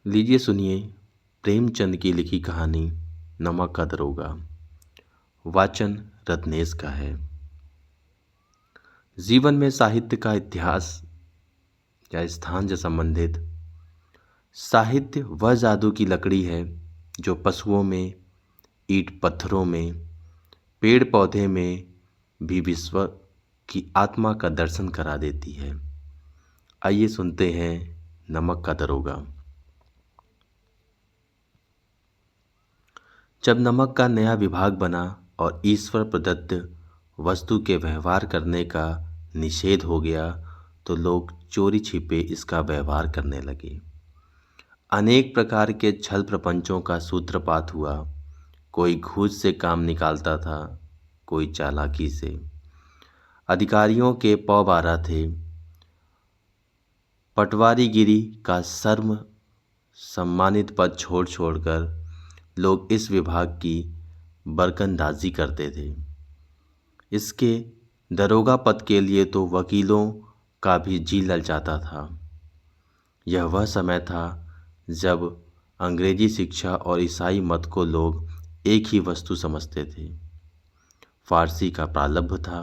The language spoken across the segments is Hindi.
लीजिए सुनिए प्रेमचंद की लिखी कहानी नमक का दरोगा। वाचन रत्नेश का है। जीवन में साहित्य का इतिहास या स्थान से संबंधित साहित्य वह जादू की लकड़ी है जो पशुओं में, ईंट पत्थरों में, पेड़ पौधे में भी विश्व की आत्मा का दर्शन करा देती है। आइए सुनते हैं नमक का दरोगा। जब नमक का नया विभाग बना और ईश्वर प्रदत्त वस्तु के व्यवहार करने का निषेध हो गया तो लोग चोरी छिपे इसका व्यवहार करने लगे। अनेक प्रकार के छल प्रपंचों का सूत्रपात हुआ। कोई घूस से काम निकालता था, कोई चालाकी से। अधिकारियों के पौ 12 थे। पटवारीगिरी का सर्व सम्मानित पद छोड़ छोड़कर लोग इस विभाग की बरकंदाजी करते थे। इसके दरोगा पद के लिए तो वकीलों का भी जी ललचाता था। यह वह समय था जब अंग्रेजी शिक्षा और ईसाई मत को लोग एक ही वस्तु समझते थे। फारसी का प्रारंभ था।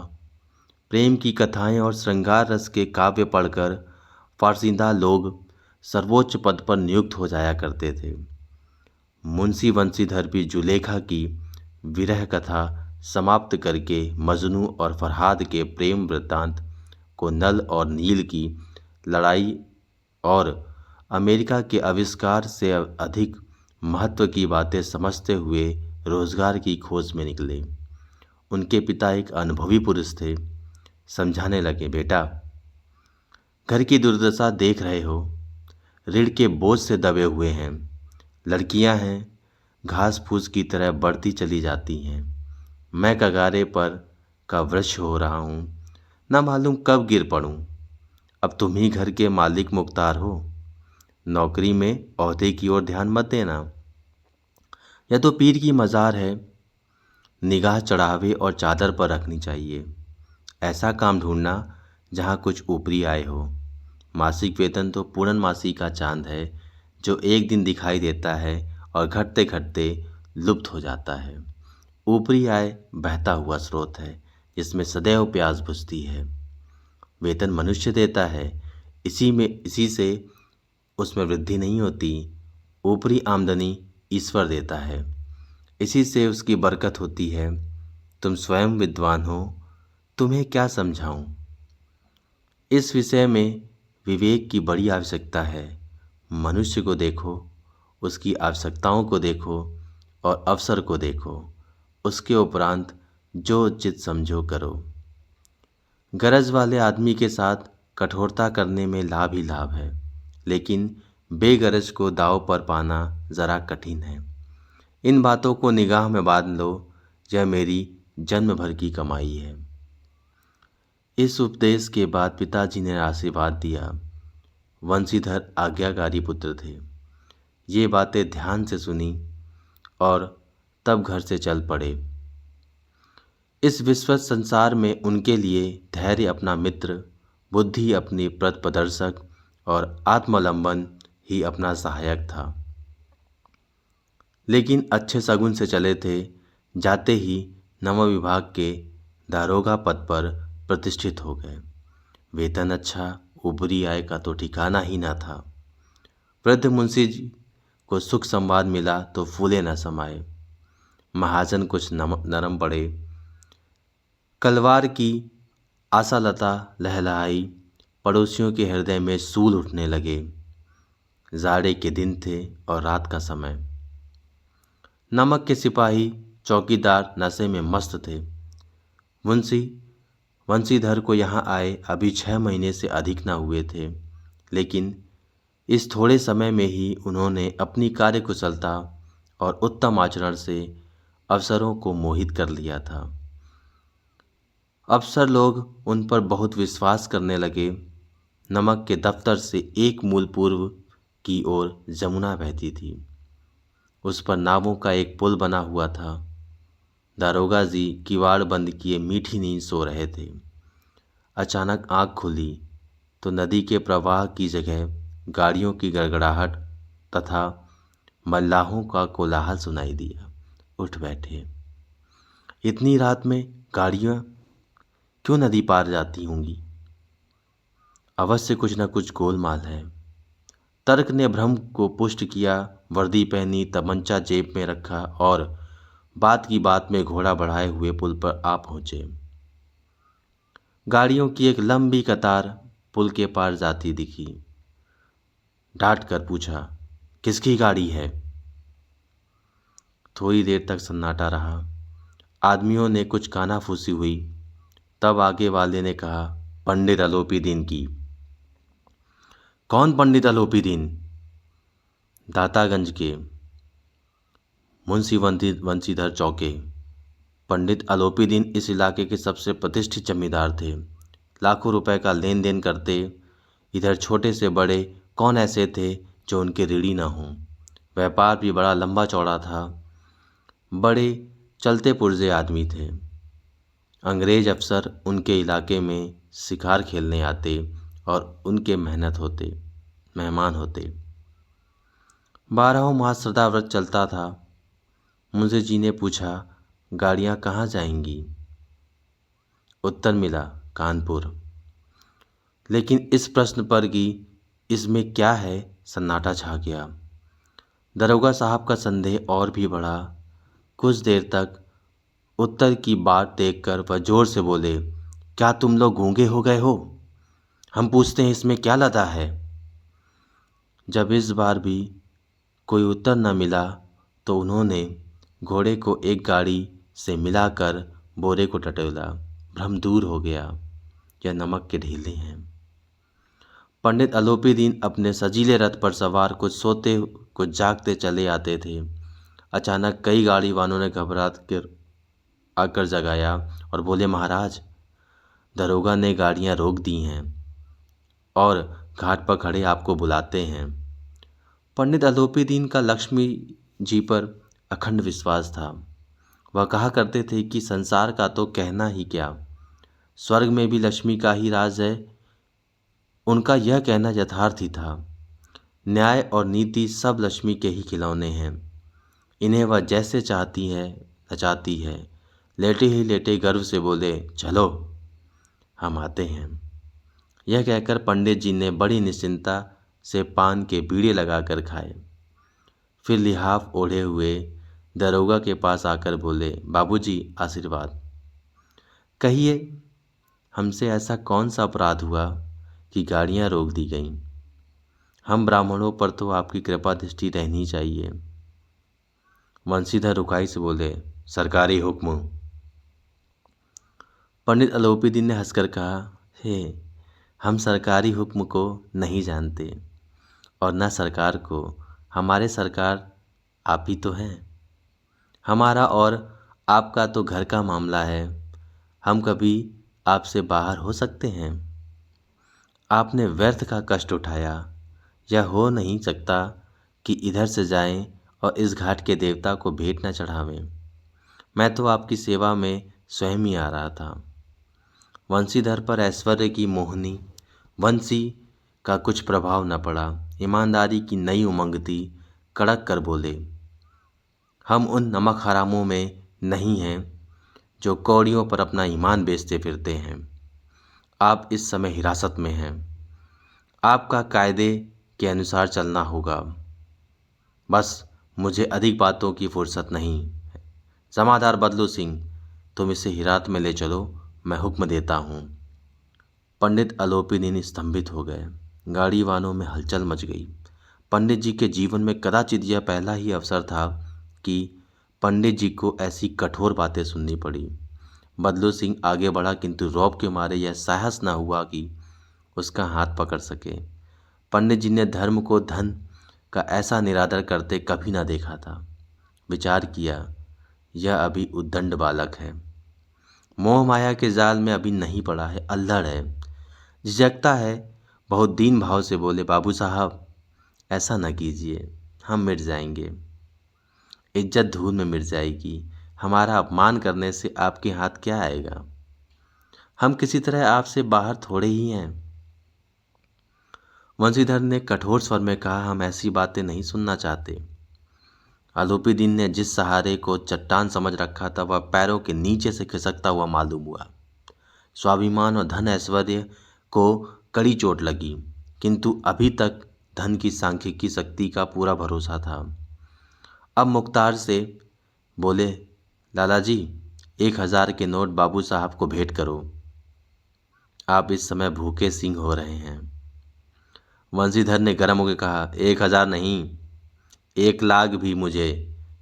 प्रेम की कथाएं और श्रृंगार रस के काव्य पढ़कर फारसीदा लोग सर्वोच्च पद पर नियुक्त हो जाया करते थे। मुंशी वंशीधर भी जुलेखा की विरह कथा समाप्त करके मजनू और फरहाद के प्रेम वृत्तांत को, नल और नील की लड़ाई और अमेरिका के आविष्कार से अधिक महत्व की बातें समझते हुए रोजगार की खोज में निकले। उनके पिता एक अनुभवी पुरुष थे। समझाने लगे, बेटा, घर की दुर्दशा देख रहे हो। ऋण के बोझ से दबे हुए हैं। लड़कियां हैं, घास फूस की तरह बढ़ती चली जाती हैं। मैं कगारे पर का वृक्ष हो रहा हूँ, न मालूम कब गिर पड़ूँ। अब तुम ही घर के मालिक मुख्तार हो। नौकरी में ओहदे की ओर ध्यान मत देना। यह तो पीर की मज़ार है। निगाह चढ़ावे और चादर पर रखनी चाहिए। ऐसा काम ढूंढना जहाँ कुछ ऊपरी आय हो। मासिक वेतन तो पूर्णमासी का चांद है जो एक दिन दिखाई देता है और घटते घटते लुप्त हो जाता है। ऊपरी आय बहता हुआ स्रोत है जिसमें सदैव प्यास बुझती है। वेतन मनुष्य देता है, इसी से उसमें वृद्धि नहीं होती। ऊपरी आमदनी ईश्वर देता है, इसी से उसकी बरकत होती है। तुम स्वयं विद्वान हो, तुम्हें क्या समझाऊं। इस विषय में विवेक की बड़ी आवश्यकता है। मनुष्य को देखो, उसकी आवश्यकताओं को देखो और अवसर को देखो। उसके उपरांत जो उचित समझो करो। गरज वाले आदमी के साथ कठोरता करने में लाभ ही लाभ है, लेकिन बेगरज को दांव पर पाना ज़रा कठिन है। इन बातों को निगाह में बांध लो। यह मेरी जन्म भर की कमाई है। इस उपदेश के बाद पिताजी ने आशीर्वाद दिया। वंशीधर आज्ञाकारी पुत्र थे। ये बातें ध्यान से सुनी और तब घर से चल पड़े। इस विश्व संसार में उनके लिए धैर्य अपना मित्र, बुद्धि अपनी पथ प्रदर्शक और आत्मलंबन ही अपना सहायक था। लेकिन अच्छे शगुन से चले थे। जाते ही नव विभाग के दारोगा पद पर प्रतिष्ठित हो गए। वेतन अच्छा, ऊपरी आय का तो ठिकाना ही न था। वृद्ध मुंशी जी को सुख संवाद मिला तो फूले न समाये। महाजन कुछ नरम पड़े। कलवार की आशालता लहलहाई। पड़ोसियों के हृदय में सूल उठने लगे। जाड़े के दिन थे और रात का समय। नमक के सिपाही चौकीदार नशे में मस्त थे। मुंशी वंशीधर को यहाँ आए अभी 6 महीने से अधिक न हुए थे, लेकिन इस थोड़े समय में ही उन्होंने अपनी कार्यकुशलता और उत्तम आचरण से अफसरों को मोहित कर लिया था। अफसर लोग उन पर बहुत विश्वास करने लगे। नमक के दफ्तर से एक मूल पूर्व की ओर जमुना बहती थी। उस पर नावों का एक पुल बना हुआ था। दारोगा जी किवाड़ बंद किए मीठी नींद सो रहे थे। अचानक आंख खुली तो नदी के प्रवाह की जगह गाड़ियों की गड़गड़ाहट तथा मल्लाहों का कोलाहल सुनाई दिया। उठ बैठे। इतनी रात में गाड़ियाँ क्यों नदी पार जाती होंगी? अवश्य कुछ न कुछ गोलमाल है। तर्क ने भ्रम को पुष्ट किया। वर्दी पहनी, तमंचा जेब में रखा और बात की बात में घोड़ा बढ़ाए हुए पुल पर आ पहुंचे। गाड़ियों की एक लंबी कतार पुल के पार जाती दिखी। डांट कर पूछा, किसकी गाड़ी है? थोड़ी देर तक सन्नाटा रहा। आदमियों ने कुछ कानाफूसी हुई। तब आगे वाले ने कहा, पंडित अलोपीदीन की। कौन पंडित अलोपीदीन? दातागंज के मुंशी वंशीधर चौके। पंडित अलोपीदीन इस इलाके के सबसे प्रतिष्ठित जमींदार थे। लाखों रुपए का लेन देन करते। इधर छोटे से बड़े कौन ऐसे थे जो उनके ऋणी न हों। व्यापार भी बड़ा लंबा चौड़ा था। बड़े चलते पुर्जे आदमी थे। अंग्रेज अफसर उनके इलाके में शिकार खेलने आते और उनके मेहमान होते। 12 मास सदा व्रत चलता था। मुंशी जी ने पूछा, गाड़ियाँ कहाँ जाएंगी? उत्तर मिला, कानपुर। लेकिन इस प्रश्न पर कि इसमें क्या है, सन्नाटा छा गया। दरोगा साहब का संदेह और भी बढ़ा। कुछ देर तक उत्तर की बात देखकर वह जोर से बोले, क्या तुम लोग गूंगे हो गए हो? हम पूछते हैं इसमें क्या लदा है? जब इस बार भी कोई उत्तर न मिला तो उन्होंने घोड़े को एक गाड़ी से मिलाकर बोरे को टटोला। भ्रम दूर हो गया। यह नमक के ढीले हैं। पंडित अलोपीदीन अपने सजीले रथ पर सवार कुछ सोते कुछ जागते चले आते थे। अचानक कई गाड़ी वालों ने घबरा कर आकर जगाया और बोले, महाराज, दरोगा ने गाड़ियां रोक दी हैं और घाट पर खड़े आपको बुलाते हैं। पंडित अलोपीदीन का लक्ष्मी जी पर अखंड विश्वास था। वह कहा करते थे कि संसार का तो कहना ही क्या, स्वर्ग में भी लक्ष्मी का ही राज है। उनका यह कहना यथार्थ ही था। न्याय और नीति सब लक्ष्मी के ही खिलौने हैं। इन्हें वह जैसे चाहती है नचाती है। लेटे ही लेटे गर्व से बोले, चलो हम आते हैं। यह कहकर पंडित जी ने बड़ी निश्चिंता से पान के बीड़े लगाकर खाए। फिर लिहाफ ओढ़े हुए दरोगा के पास आकर बोले, बाबूजी, आशीर्वाद। कहिए, हमसे ऐसा कौन सा अपराध हुआ कि गाड़ियां रोक दी गईं? हम ब्राह्मणों पर तो आपकी कृपा दृष्टि रहनी चाहिए। वंशीधर रुखाई से बोले, सरकारी हुक्म। पंडित अलोपीदीन ने हंसकर कहा, हे, हम सरकारी हुक्म को नहीं जानते और न सरकार को। हमारे सरकार आप ही तो हैं। हमारा और आपका तो घर का मामला है। हम कभी आपसे बाहर हो सकते हैं? आपने व्यर्थ का कष्ट उठाया। यह हो नहीं सकता कि इधर से जाएं और इस घाट के देवता को भेंट न चढ़ावें। मैं तो आपकी सेवा में स्वयं ही आ रहा था। वंशीधर पर ऐश्वर्य की मोहनी वंशी का कुछ प्रभाव न पड़ा। ईमानदारी की नई उमंग थी। कड़क कर बोले, हम उन नमक हरामों में नहीं हैं जो कौड़ियों पर अपना ईमान बेचते फिरते हैं। आप इस समय हिरासत में हैं। आपका कायदे के अनुसार चलना होगा। बस मुझे अधिक बातों की फुर्सत नहीं है। जमादार बदलू सिंह, तुम इसे हिरात में ले चलो, मैं हुक्म देता हूँ। पंडित अलोपीदीन स्तंभित हो गए। गाड़ी वालों में हलचल मच गई। पंडित जी के जीवन में कदाचित यह पहला ही अवसर था कि पंडित जी को ऐसी कठोर बातें सुननी पड़ी। बदलू सिंह आगे बढ़ा, किंतु रौब के मारे यह साहस न हुआ कि उसका हाथ पकड़ सके। पंडित जी ने धर्म को धन का ऐसा निरादर करते कभी न देखा था। विचार किया, यह अभी उद्दंड बालक है। मोह माया के जाल में अभी नहीं पड़ा है, अल्हड़ है, झिझकता है। बहुत दीन भाव से बोले, बाबू साहब, ऐसा न कीजिए, हम मिट जाएंगे। इज्जत धूल में मिट जाएगी। हमारा अपमान करने से आपके हाथ क्या आएगा? हम किसी तरह आपसे बाहर थोड़े ही हैं। वंशीधर ने कठोर स्वर में कहा, हम ऐसी बातें नहीं सुनना चाहते। आलोपीदीन ने जिस सहारे को चट्टान समझ रखा था वह पैरों के नीचे से खिसकता हुआ मालूम हुआ। स्वाभिमान और धन ऐश्वर्य को कड़ी चोट लगी, किंतु अभी तक धन की सांख्यिकी शक्ति का पूरा भरोसा था। अब मुख्तार से बोले, लाला जी, 1000 के नोट बाबू साहब को भेंट करो, आप इस समय भूखे सिंह हो रहे हैं। वंशीधर ने गर्म होकर कहा, 1000 नहीं, 1,00,000 भी मुझे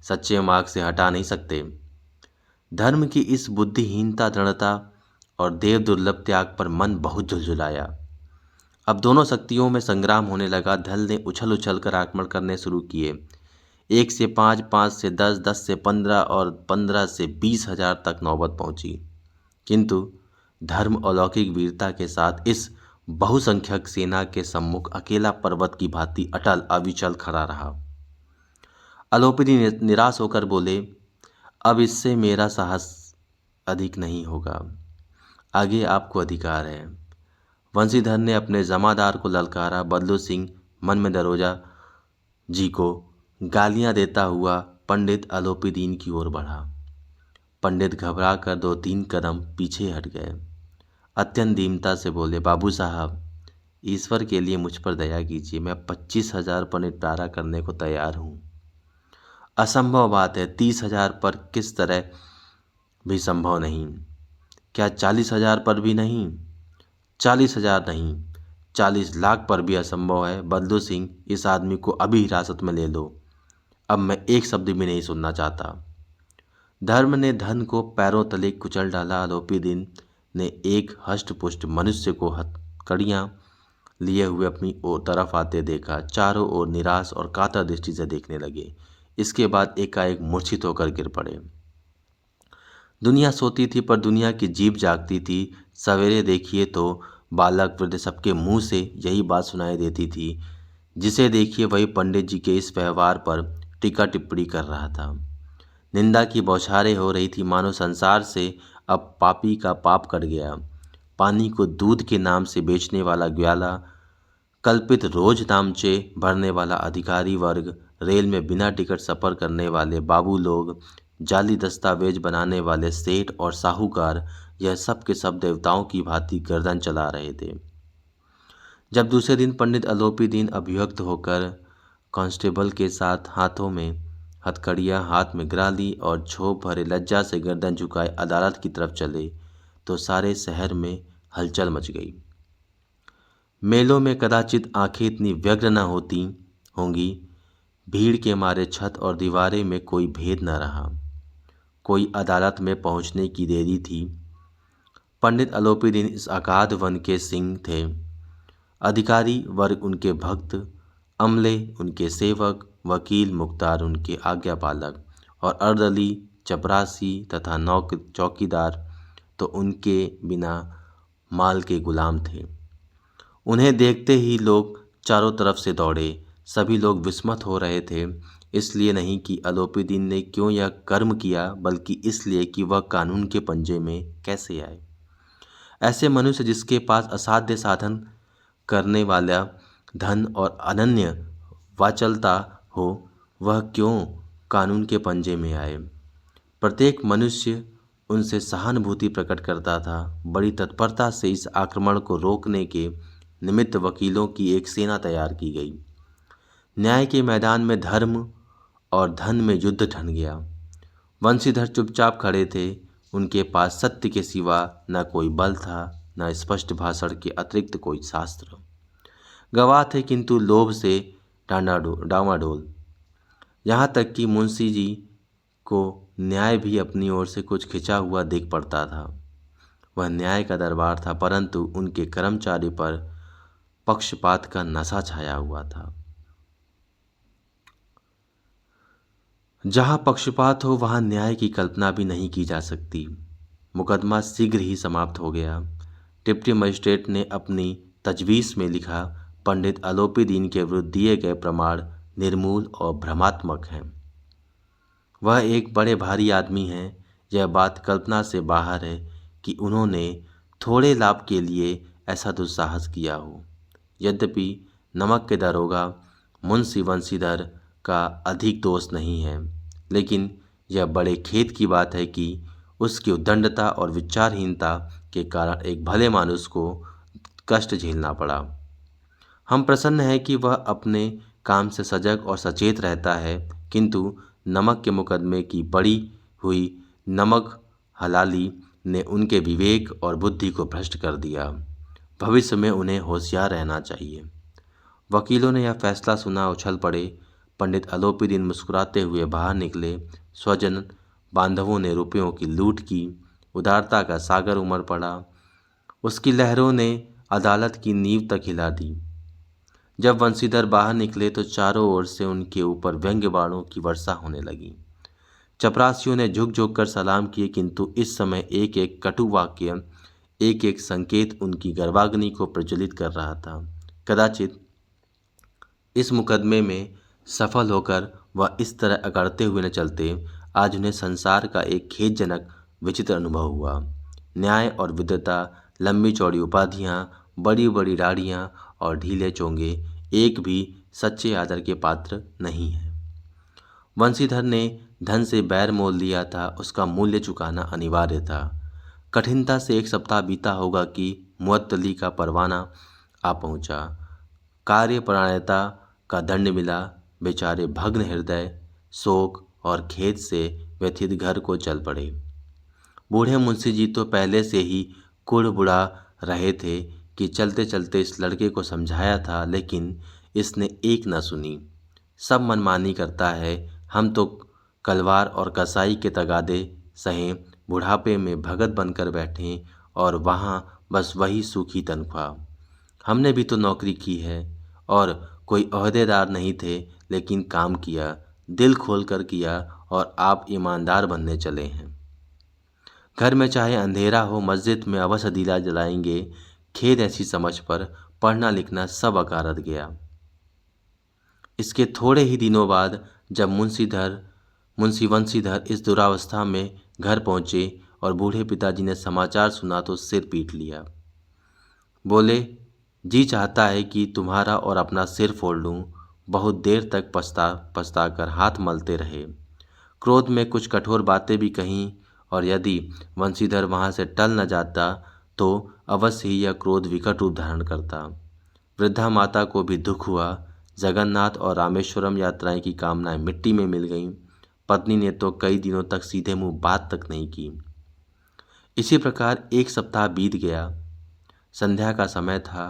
सच्चे मार्ग से हटा नहीं सकते। धर्म की इस बुद्धिहीनता, दृढ़ता और देव दुर्लभ त्याग पर मन बहुत झुलझुलाया। अब दोनों शक्तियों में संग्राम होने लगा। धल ने उछल उछल कर आक्रमण करने शुरू किए। 1 से 5, 5 से 10, 10 से 15 और 15 से 20,000 तक नौबत पहुंची, किंतु धर्म अलौकिक वीरता के साथ इस बहुसंख्यक सेना के सम्मुख अकेला पर्वत की भांति अटल अविचल खड़ा रहा। आलोपीदी निराश होकर बोले, अब इससे मेरा साहस अधिक नहीं होगा, आगे आपको अधिकार है। वंशीधर ने अपने जमादार को ललकारा। बदलू सिंह मन में दरोजा जी को गालियां देता हुआ पंडित आलोपीदीन की ओर बढ़ा। पंडित घबरा कर 2-3 कदम पीछे हट गए। अत्यंत दीनता से बोले, बाबू साहब, ईश्वर के लिए मुझ पर दया कीजिए, मैं 25,000 पर निपटारा करने को तैयार हूँ। असंभव बात है, 30,000 पर किस तरह भी संभव नहीं। क्या 40,000 पर भी नहीं? 40,000 नहीं, 40 लाख पर भी असंभव है। बदलू सिंह, इस आदमी को अभी हिरासत में ले लो, अब मैं एक शब्द भी नहीं सुनना चाहता। धर्म ने धन को पैरों तले कुचल डाला। आलोपीदीन ने एक हष्टपुष्ट मनुष्य को हथकड़ियाँ लिए हुए अपनी ओर तरफ आते देखा। चारों ओर निराश और कातर दृष्टि से देखने लगे। इसके बाद एकाएक मूर्छित होकर गिर पड़े। दुनिया सोती थी पर दुनिया की जीभ जागती थी। सवेरे देखिए तो बालक वृद्ध सबके मुंह से यही बात सुनाई देती थी। जिसे देखिए वही पंडित जी के इस व्यवहार पर टीका टिप्पणी कर रहा था। निंदा की बौछारें हो रही थी, मानो संसार से अब पापी का पाप कट गया। पानी को दूध के नाम से बेचने वाला ग्वाला, कल्पित रोज नामचे भरने वाला अधिकारी वर्ग, रेल में बिना टिकट सफ़र करने वाले बाबू लोग, जाली दस्तावेज बनाने वाले सेठ और साहूकार, यह सब के सब देवताओं की भांति गर्दन चला रहे थे। जब दूसरे दिन पंडित आलोपीदीन अभिव्यक्त होकर कांस्टेबल के साथ हाथों में हथकड़ियाँ, हाथ में गिराली और झोंप भरे लज्जा से गर्दन झुकाए अदालत की तरफ चले तो सारे शहर में हलचल मच गई। मेलों में कदाचित आंखें इतनी व्यग्र न होती होंगी। भीड़ के मारे छत और दीवारें में कोई भेद न रहा। कोई अदालत में पहुंचने की देरी थी। पंडित आलोपीदीन इस अगाध वन के सिंह थे। अधिकारी वर्ग उनके भक्त, अमले उनके सेवक, वकील मुख्तार उनके आज्ञापालक और अर्दली, चपरासी तथा चौकीदार तो उनके बिना माल के गुलाम थे। उन्हें देखते ही लोग चारों तरफ से दौड़े। सभी लोग विस्मत हो रहे थे, इसलिए नहीं कि आलोपीदीन ने क्यों यह कर्म किया, बल्कि इसलिए कि वह कानून के पंजे में कैसे आए। ऐसे मनुष्य जिसके पास असाध्य साधन करने वाला धन और अनन्य वाचलता हो, वह क्यों कानून के पंजे में आए। प्रत्येक मनुष्य उनसे सहानुभूति प्रकट करता था। बड़ी तत्परता से इस आक्रमण को रोकने के निमित्त वकीलों की एक सेना तैयार की गई। न्याय के मैदान में धर्म और धन में युद्ध ठन गया। वंशीधर चुपचाप खड़े थे। उनके पास सत्य के सिवा न कोई बल था, न स्पष्ट भाषण के अतिरिक्त कोई शास्त्र। गवाह थे किंतु लोभ से डावाडोल। यहाँ तक कि मुंशी जी को न्याय भी अपनी ओर से कुछ खिंचा हुआ दिख पड़ता था। वह न्याय का दरबार था, परंतु उनके कर्मचारी पर पक्षपात का नशा छाया हुआ था। जहाँ पक्षपात हो वहाँ न्याय की कल्पना भी नहीं की जा सकती। मुकदमा शीघ्र ही समाप्त हो गया। डिप्टी मजिस्ट्रेट ने अपनी तजवीज़ में लिखा, पंडित आलोपीदीन के विरुद्ध दिए गए प्रमाण निर्मूल और भ्रमात्मक हैं। वह एक बड़े भारी आदमी हैं। यह बात कल्पना से बाहर है कि उन्होंने थोड़े लाभ के लिए ऐसा दुस्साहस किया हो। यद्यपि नमक के दरोगा मुंशी वंशीधर का अधिक दोष नहीं है, लेकिन यह बड़े खेद की बात है कि उसकी उद्दंडता और विचारहीनता के कारण एक भले मानुष को कष्ट झेलना पड़ा। हम प्रसन्न हैं कि वह अपने काम से सजग और सचेत रहता है, किंतु नमक के मुकदमे की पड़ी हुई नमक हलाली ने उनके विवेक और बुद्धि को भ्रष्ट कर दिया। भविष्य में उन्हें होशियार रहना चाहिए। वकीलों ने यह फैसला सुना उछल पड़े। पंडित अलोपीदीन मुस्कुराते हुए बाहर निकले। स्वजन बांधवों ने रुपयों की लूट की। उदारता का सागर उमड़ पड़ा। उसकी लहरों ने अदालत की नींव तक हिला दी। जब वंशीधर बाहर निकले तो चारों ओर से उनके ऊपर व्यंग्य बाणों की वर्षा होने लगी। चपरासियों ने झुक झुक कर सलाम किए, किंतु इस समय एक एक कटु वाक्य, एक एक संकेत उनकी गर्वाग्नि को प्रज्वलित कर रहा था। कदाचित इस मुकदमे में सफल होकर वह इस तरह अकड़ते हुए न चलते। आज उन्हें संसार का एक खेदजनक विचित्र अनुभव हुआ। न्याय और विद्वता, लंबी चौड़ी उपाधियां, बड़ी बड़ी दाढ़ियां और ढीले चोंगे एक भी सच्चे आदर के पात्र नहीं है। वंशीधर ने धन से बैर मोल लिया था, उसका मूल्य चुकाना अनिवार्य था। कठिनता से एक सप्ताह बीता होगा कि मुअत्तली का परवाना आ पहुंचा। कार्यपरायणता का दंड मिला। बेचारे भग्न हृदय, शोक और खेद से व्यथित घर को चल पड़े। बूढ़े मुंशी जी तो पहले से ही कुड़बुड़ा रहे थे कि चलते चलते इस लड़के को समझाया था, लेकिन इसने एक न सुनी। सब मनमानी करता है। हम तो कलवार और कसाई के तगादे सहें बुढ़ापे में भगत बनकर बैठे और वहाँ बस वही सूखी तनख्वाह। हमने भी तो नौकरी की है और कोई ओहदेदार नहीं थे, लेकिन काम किया, दिल खोल कर किया और आप ईमानदार बनने चले हैं। घर में चाहे अंधेरा हो, मस्जिद में अवश्य दिया जलाएंगे। खेद ऐसी समझ पर पढ़ना लिखना सब अकारत गया। इसके थोड़े ही दिनों बाद जब मुंशी वंशीधर इस दुरावस्था में घर पहुंचे और बूढ़े पिताजी ने समाचार सुना तो सिर पीट लिया। बोले, जी चाहता है कि तुम्हारा और अपना सिर फोड़ लूं। बहुत देर तक पछता कर हाथ मलते रहे। क्रोध में कुछ कठोर बातें भी कहीं, और यदि वंशीधर वहां से टल न जाता तो अवश्य ही यह क्रोध विकट रूप धारण करता। वृद्धा माता को भी दुख हुआ। जगन्नाथ और रामेश्वरम यात्राएं की कामनाएं मिट्टी में मिल गईं। पत्नी ने तो कई दिनों तक सीधे मुंह बात तक नहीं की। इसी प्रकार एक सप्ताह बीत गया। संध्या का समय था।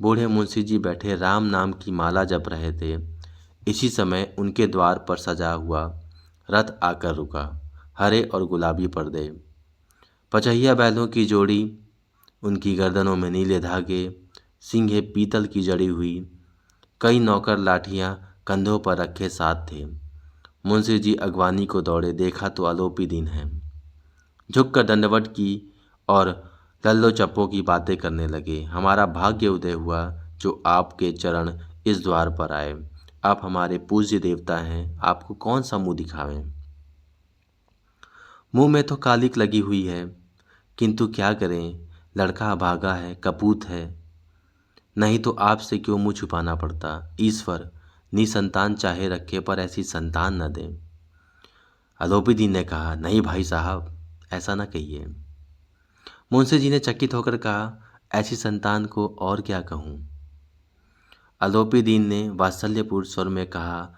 बूढ़े मुंशी जी बैठे राम नाम की माला जप रहे थे। इसी समय उनके द्वार पर सजा हुआ रथ आकर रुका। हरे और गुलाबी पर्दे, पचहिया बैलों की जोड़ी, उनकी गर्दनों में नीले धागे, सींगे पीतल की जड़ी हुई, कई नौकर लाठियां कंधों पर रखे साथ थे। मुंशी जी अगवानी को दौड़े। देखा तो अलोपीदीन है। झुककर दंडवत की और लल्लो चप्पो की बातें करने लगे। हमारा भाग्य उदय हुआ जो आपके चरण इस द्वार पर आए। आप हमारे पूज्य देवता हैं, आपको कौन सा मुंह दिखावें। मुंह में तो कालिक लगी हुई है, किंतु क्या करें, लड़का अभागा है, कपूत है। नहीं तो आपसे क्यों मुंह छुपाना पड़ता। ईश्वर निसंतान चाहे रखे, पर ऐसी संतान न दे। अलोपीदीन ने कहा, नहीं भाई साहब, ऐसा न कहिए। मुंशी जी ने चकित होकर कहा, ऐसी संतान को और क्या कहूँ। अलोपीदीन ने वात्सल्यपूर्ण स्वर में कहा,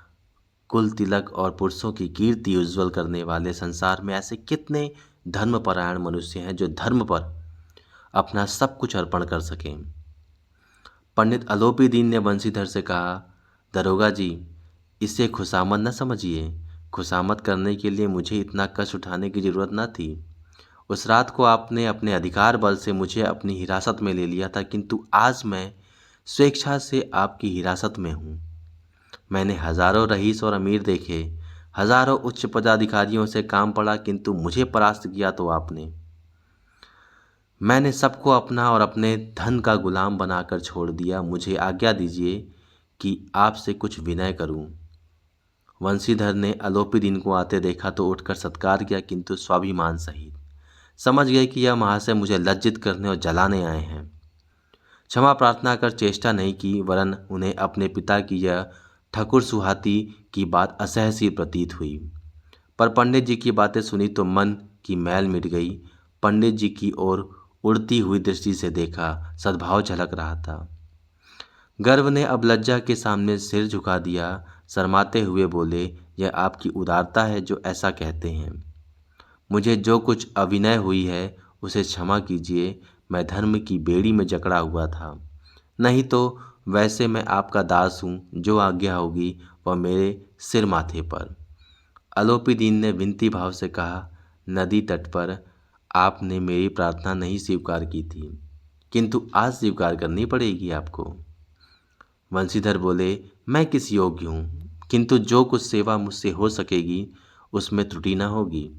कुल तिलक और पुरुषों की कीर्ति उज्जवल करने वाले संसार में ऐसे कितने धर्मपरायण मनुष्य हैं जो धर्म पर अपना सब कुछ अर्पण कर सकें। पंडित अलोपीदीन ने वंशीधर से कहा, दरोगा जी, इसे खुशामद न समझिए। खुशामद करने के लिए मुझे इतना कष्ट उठाने की जरूरत न थी। उस रात को आपने अपने अधिकार बल से मुझे अपनी हिरासत में ले लिया था, किंतु आज मैं स्वेच्छा से आपकी हिरासत में हूँ। मैंने हजारों रईस और अमीर देखे, हजारों उच्च पदाधिकारियों से काम पड़ा, किंतु मुझे परास्त किया तो आपने। मैंने सबको अपना और अपने धन का गुलाम बनाकर छोड़ दिया। मुझे आज्ञा दीजिए कि आपसे कुछ विनय करूं। वंशीधर ने अलोपीदीन को आते देखा तो उठकर सत्कार किया, किंतु स्वाभिमान सहित। समझ गए कि यह महाशय मुझे लज्जित करने और जलाने आए हैं। क्षमा प्रार्थना कर चेष्टा नहीं की, वरन उन्हें अपने पिता की यह ठकुर सुहाती की बात असह्य प्रतीत हुई। पर पंडित जी की बातें सुनी तो मन की मैल मिट गई। पंडित जी की ओर उड़ती हुई दृष्टि से देखा, सद्भाव झलक रहा था। गर्व ने अब लज्जा के सामने सिर झुका दिया। शर्माते हुए बोले, यह आपकी उदारता है जो ऐसा कहते हैं। मुझे जो कुछ अविनय हुई है उसे क्षमा कीजिए। मैं धर्म की बेड़ी में जकड़ा हुआ था, नहीं तो वैसे मैं आपका दास हूँ। जो आज्ञा होगी वह मेरे सिर माथे पर। अलोपीदीन ने विनती भाव से कहा, नदी तट पर आपने मेरी प्रार्थना नहीं स्वीकार की थी, किंतु आज स्वीकार करनी पड़ेगी आपको। वंशीधर बोले, मैं किस योग्य हूँ, किंतु जो कुछ सेवा मुझसे हो सकेगी उसमें त्रुटि न होगी।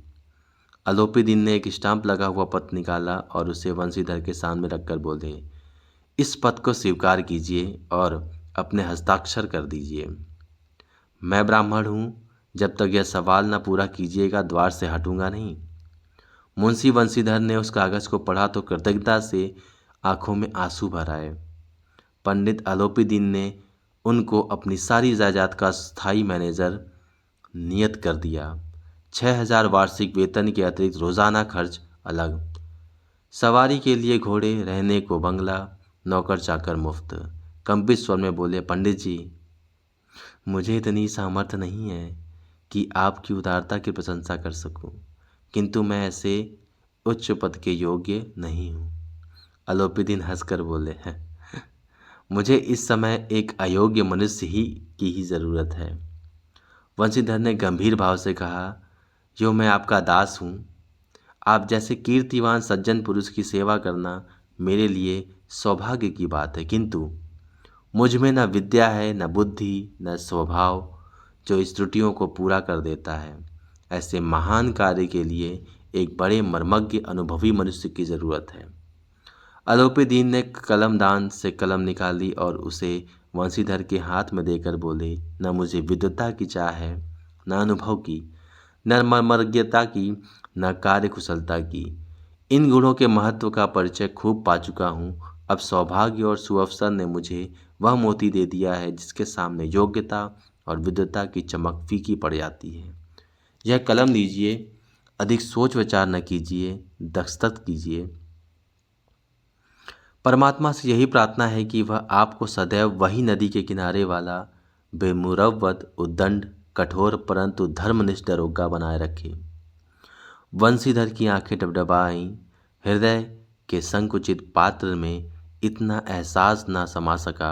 अलोपीदीन ने एक स्टाम्प लगा हुआ पत्र निकाला और उसे वंशीधर के सामने रखकर बोले, इस पत्र को स्वीकार कीजिए और अपने हस्ताक्षर कर दीजिए। मैं ब्राह्मण हूँ, जब तक यह सवाल न पूरा कीजिएगा द्वार से हटूंगा नहीं। मुंशी वंशीधर ने उस कागज को पढ़ा तो कृतज्ञता से आंखों में आंसू भर आए। पंडित अलोपीदीन ने उनको अपनी सारी जायदाद का स्थायी मैनेजर नियत कर दिया। 6,000 वार्षिक वेतन के अतिरिक्त रोजाना खर्च अलग, सवारी के लिए घोड़े, रहने को बंगला, नौकर चाकर मुफ्त। कंपित स्वर में बोले, पंडित जी, मुझे इतनी सामर्थ्य नहीं है कि आपकी उदारता की प्रशंसा कर सकूं, किंतु मैं ऐसे उच्च पद के योग्य नहीं हूँ। अलोपीदीन हंसकर बोले, हैं, मुझे इस समय एक अयोग्य मनुष्य की ही जरूरत है। वंशीधर ने गंभीर भाव से कहा, जो मैं आपका दास हूँ, आप जैसे कीर्तिवान सज्जन पुरुष की सेवा करना मेरे लिए सौभाग्य की बात है, किंतु मुझ में न विद्या है, न बुद्धि, न स्वभाव जो इस त्रुटियों को पूरा कर देता है। ऐसे महान कार्य के लिए एक बड़े मर्मज्ञ अनुभवी मनुष्य की जरूरत है। अलोपीदीन ने कलमदान से कलम निकाली और उसे वंशीधर के हाथ में देकर बोले, न मुझे विद्वता की चाह है, न अनुभव की, न मर्मज्ञता की, न कार्य कुशलता की। इन गुणों के महत्व का परिचय खूब पा चुका हूँ। अब सौभाग्य और सुअवसर ने मुझे वह मोती दे दिया है जिसके सामने योग्यता और विद्वता की चमक फीकी पड़ जाती है। यह कलम लीजिए, अधिक सोच विचार न कीजिए, दस्तखत कीजिए। परमात्मा से यही प्रार्थना है कि वह आपको सदैव वही नदी के किनारे वाला बेमुरव्वत, उद्दंड, कठोर परंतु धर्मनिष्ठ दरोगा बनाए रखे। वंशीधर की आंखें डबडबा आईं। हृदय के संकुचित पात्र में इतना एहसास ना समा सका।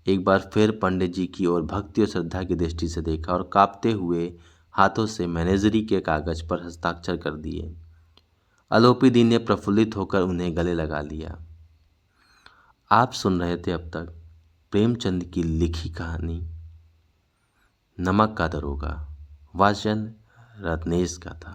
एक बार फिर पंडित जी की ओर भक्ति और श्रद्धा की दृष्टि से देखा और कांपते हुए हाथों से मैनेजरी के कागज पर हस्ताक्षर कर दिए। अलोपीदीन ने प्रफुल्लित होकर उन्हें गले लगा लिया। आप सुन रहे थे अब तक प्रेमचंद की लिखी कहानी नमक का दरोगा। वाचन रत्नेश का था।